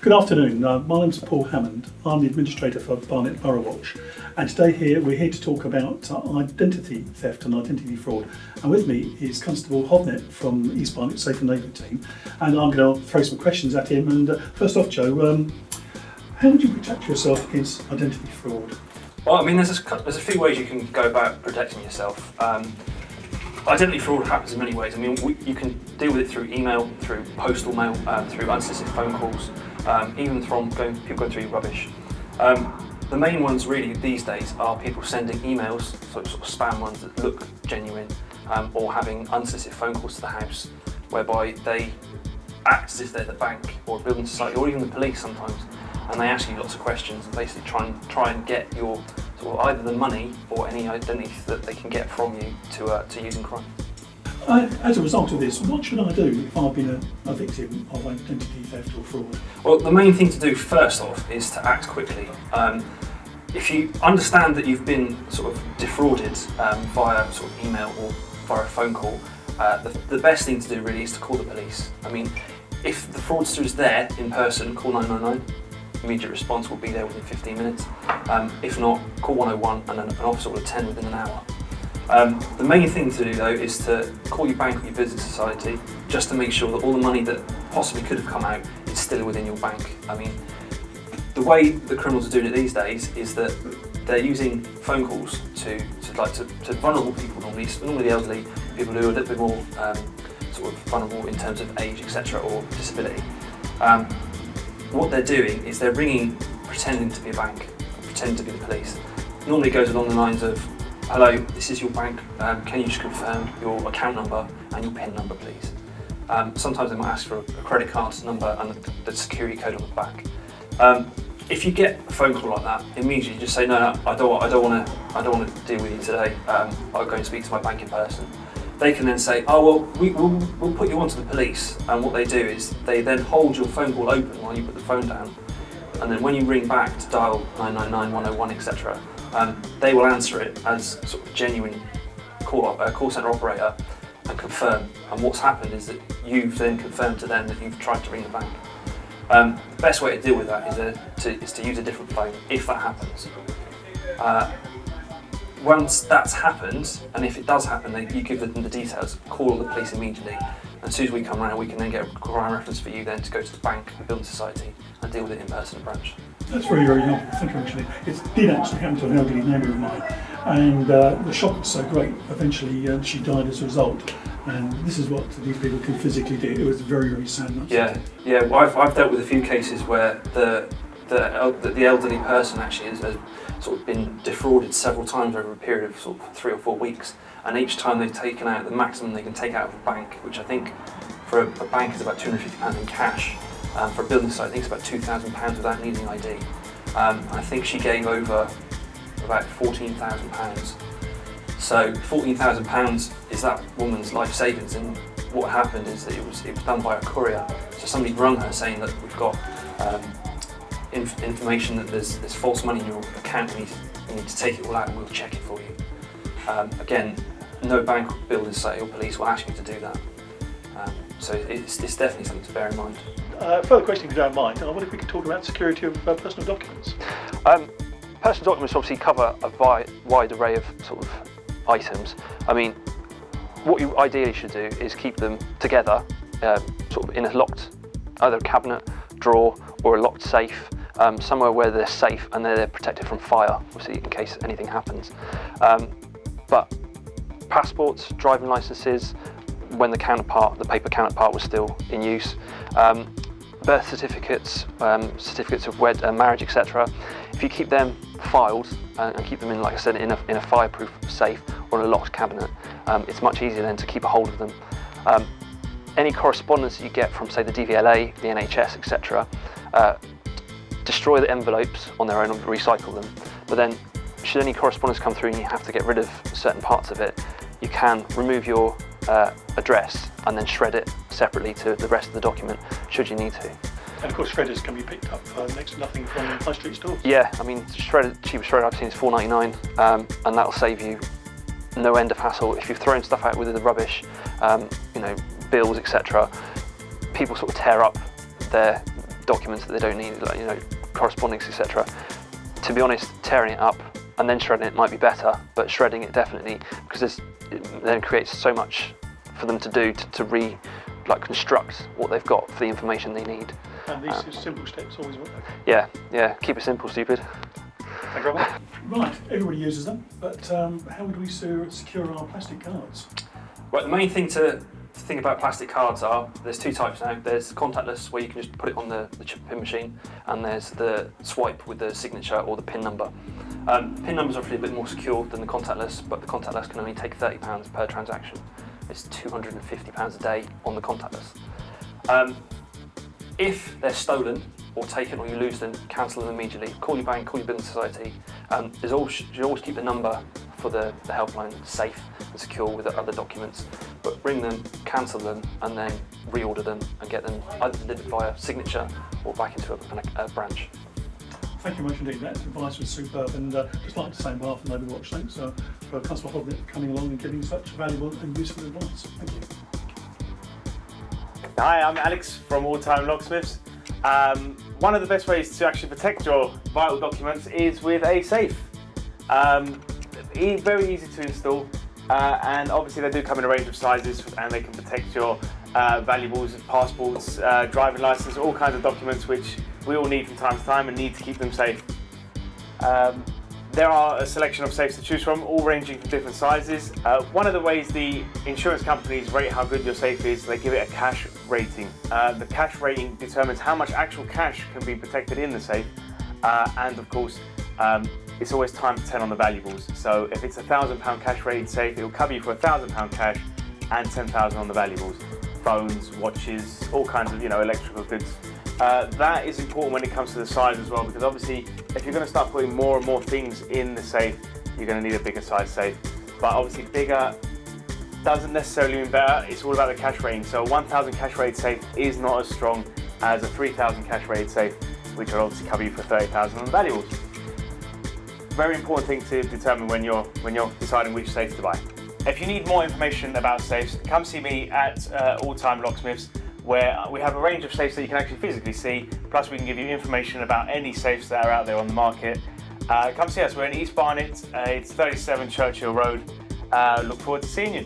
Good afternoon. My name's Paul Hammond. I'm the administrator for Barnet Borough Watch, and today we're here to talk about identity theft and identity fraud. And with me is Constable Hodnett from East Barnet Safe and Neighbourhood team, and I'm going to throw some questions at him. And first off, Joe, how would you protect yourself against identity fraud? Well, I mean, there's a few ways you can go about protecting yourself. Identity fraud happens in many ways. I mean, you can deal with it through email, through postal mail, through unsolicited phone calls, even from people going through your rubbish. The main ones really these days are people sending emails, sort of spam ones that look genuine, or having unsolicited phone calls to the house, whereby they act as if they're the bank or a building society or even the police sometimes, and they ask you lots of questions and basically try and get your sort of either the money or any identity that they can get from you to use in crime. As a result of this, what should I do if I've been a victim of identity theft or fraud? Well, the main thing to do first off is to act quickly. If you understand that you've been sort of defrauded via sort of email or via a phone call, the best thing to do really is to call the police. I mean, if the fraudster is there in person, call 999. Immediate response will be there within 15 minutes. If not, call 101 and an officer will attend within an hour. The main thing to do though is to call your bank or your business society just to make sure that all the money that possibly could have come out is still within your bank. I mean, the way the criminals are doing it these days is that they're using phone calls to vulnerable people, normally the elderly, people who are a little bit more sort of vulnerable in terms of age, etc., or disability. What they're doing is they're ringing, pretending to be a bank, pretending to be the police. Normally it goes along the lines of, hello, this is your bank, can you just confirm your account number and your PIN number please? Sometimes they might ask for a credit card number and the security code on the back. If you get a phone call like that, immediately just say, no, I don't want to deal with you today, I'll go and speak to my bank in person. They can then say, oh well, we'll put you onto the police, and what they do is they then hold your phone call open while you put the phone down, and then when you ring back to dial 999, 101, etc., they will answer it as sort of genuine call centre operator and confirm. And what's happened is that you've then confirmed to them that you've tried to ring the bank. The best way to deal with that is to use a different phone if that happens. Once that's happened, and if it does happen, you give them the details, call the police immediately. And as soon as we come around, we can then get a crime reference for you then to go to the bank, the building society, and deal with it in person at branch. That's very, very helpful. Thank you, actually. It did actually happen to an elderly neighbour of mine, and the shock was so great. Eventually, she died as a result. And this is what these people can physically do. It was very, very sad. Yeah. Well, I've dealt with a few cases where the elderly person actually has sort of been defrauded several times over a period of sort of 3 or 4 weeks, and each time they've taken out the maximum they can take out of a bank, which I think for a bank is about £250 in cash. For a building site, I think it's about £2,000 without needing ID. I think she gave over about £14,000. So £14,000 is that woman's life savings, and what happened is that it was done by a courier. So somebody rung her saying that we've got information that there's false money in your account, you need to take it all out and we'll check it for you. Again, no bank, building society or police will ask you to do that. So it's definitely something to bear in mind. Further question, if you don't mind, I wonder if we could talk about security of personal documents. Personal documents obviously cover a wide array of sort of items. I mean, what you ideally should do is keep them together, sort of in a locked, either a cabinet, drawer, or a locked safe, somewhere where they're safe and they're protected from fire, obviously in case anything happens. But passports, driving licences, when the paper counterpart was still in use, birth certificates, certificates of marriage, etc. If you keep them filed and keep them in, like I said, in a fireproof safe or in a locked cabinet, it's much easier then to keep a hold of them. Any correspondence that you get from, say, the DVLA, the NHS, etc., destroy the envelopes on their own and recycle them. But then, should any correspondence come through and you have to get rid of certain parts of it, you can remove your address and then shred it separately to the rest of the document, should you need to. And of course, shredders can be picked up for next to nothing from high street stores. Yeah, I mean, cheapest shredder I've seen is £4.99, and that'll save you no end of hassle. If you've thrown stuff out with the rubbish, bills, etc., people sort of tear up their documents that they don't need, like correspondence, etc. To be honest, tearing it up and then shredding it might be better, but shredding it definitely, because it then creates so much for them to do to construct what they've got for the information they need. And these simple steps always work. Yeah, keep it simple, stupid. Thank you very much. Right, everybody uses them, but how do we secure our plastic cards? Right, the main thing to think about plastic cards there's two types now. There's contactless, where you can just put it on the chip pin machine, and there's the swipe with the signature or the pin number. Pin numbers are obviously a bit more secure than the contactless, but the contactless can only take £30 per transaction. It's £250 a day on the contactless. If they're stolen or taken, or you lose them, cancel them immediately. Call your bank, call your business society. You always keep the number for the helpline safe and secure with the other documents, but bring them, cancel them, and then reorder them and get them either delivered via signature or back into a branch. Thank you very much indeed. That advice was superb, and just like to say on behalf of Overwatch, thanks for Constable Hodnett coming along and giving such valuable and useful advice. Thank you. Hi, I'm Alex from All Time Locksmiths. One of the best ways to actually protect your vital documents is with a safe. Very easy to install, and obviously they do come in a range of sizes, and they can protect your valuables, passports, driving license, all kinds of documents which we all need from time to time and need to keep them safe. There are a selection of safes to choose from, all ranging from different sizes. One of the ways the insurance companies rate how good your safe is, they give it a cash rating. The cash rating determines how much actual cash can be protected in the safe, and of course it's always times 10 on the valuables. So if it's a £1,000 cash rated safe, it will cover you for £1,000 cash and 10,000 on the valuables. Phones, watches, all kinds of electrical goods. That is important when it comes to the size as well, because obviously if you're going to start putting more and more things in the safe, you're going to need a bigger size safe. But obviously bigger doesn't necessarily mean better. It's all about the cash rating. So a 1,000 cash rated safe is not as strong as a 3,000 cash rated safe, which will obviously cover you for 30,000 on the valuables. Very important thing to determine when you're deciding which safe to buy. If you need more information about safes, come see me at All Time Locksmiths, where we have a range of safes that you can actually physically see, plus we can give you information about any safes that are out there on the market. Come see us, we're in East Barnet, it's 37 Churchill Road. Look forward to seeing you.